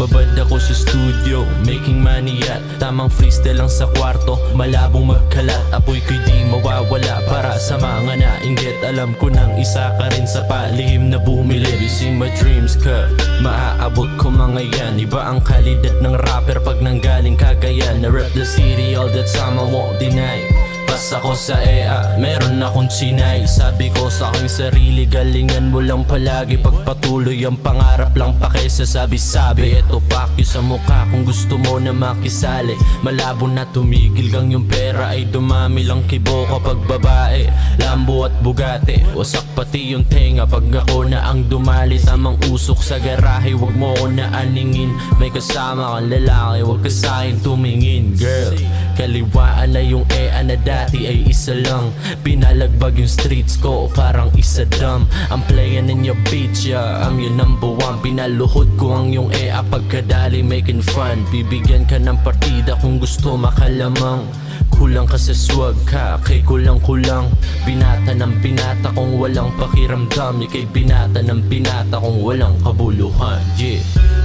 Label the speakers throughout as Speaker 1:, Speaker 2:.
Speaker 1: Babad ako sa studio, making money at tamang freestyle lang sa kwarto. Malabong magkalat, apoy ko'y di mawawala. Para sa mga nainggit, alam ko nang isa ka rin sa palihim na bumili. Busy my dreams ka, maaabot ko mga yan. Iba ang kalidad ng rapper pag nanggaling Cagayan. Na rap the city all the time, I won't deny. Pas ako sa EA, meron akong sinay. Sabi ko sa aking sarili, galingan mo lang palagi. Pagpatuloy ang pangarap lang pa kaysa sabi-sabi. Eto pakyo sa mukha kung gusto mo na makisali. Malabo na tumigil kang yung pera ay dumami lang kibo kapag babae, Lambo at Bugatti. Wasak pati yung tenga pag ako na ang dumali. Tamang usok sa garahe, wag mo ko na aningin. May kasama kang lalaki, wag ka sa'kin tumingin. Girl, kaliwaan na yung EA na dati ay isa lang. Pinalagbag yung streets ko parang isa dam. I'm playing in your beach, yeah, I'm your number one. Pinaluhod ko ang yung EA pagkadali, making fun. Bibigyan ka ng partida kung gusto makalamang. Kulang ka sa swag ka, kay kulang-kulang. Binata ng binata kung walang pakiramdam. Ika'y binata ng binata kung walang kabuluhan, yeah.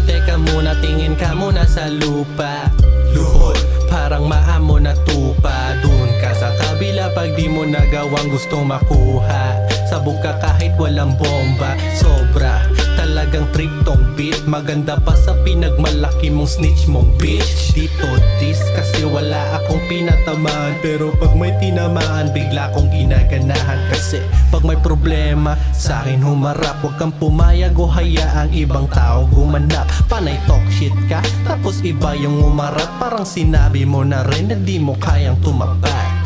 Speaker 2: Teka muna, tingin ka muna sa lupa. Luhod, parang maamo na tupa. Dun ka sa kabila pag di mo nagawang gustong makuha. Sabog ka kahit walang bomba. Sobra, talagang trip tong beat. Maganda pa sa pinagmalaki mong snitch mong bitch. Dito dis kasi wala akong pinatamaan. Pero pag may tinamaan, bigla kong ginaganahan. Kasi pag may problema, sa akin humarap. Huwag kang pumayag o hayaang ibang tao gumanap. Panay talk shit ka, tapos iba yung umarap. Parang sinabi mo na rin na di mo kayang tumapay.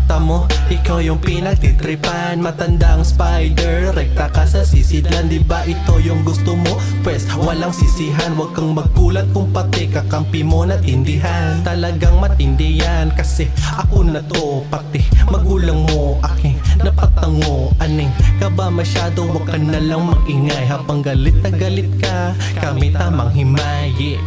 Speaker 2: Tamo, ikaw yung pinagtitripan. Matandang spider, rekta ka sa sisidlan. Diba ito yung gusto mo? Pwes walang sisihan. Huwag kang magkulat kung pati kakampi mo natindihan. Talagang matindi yan, kasi ako na to. Pati magulang mo aking napatango. Aning ka ba masyado? Huwag ka na lang magingay. Habang galit na galit ka, kami tamang himayi.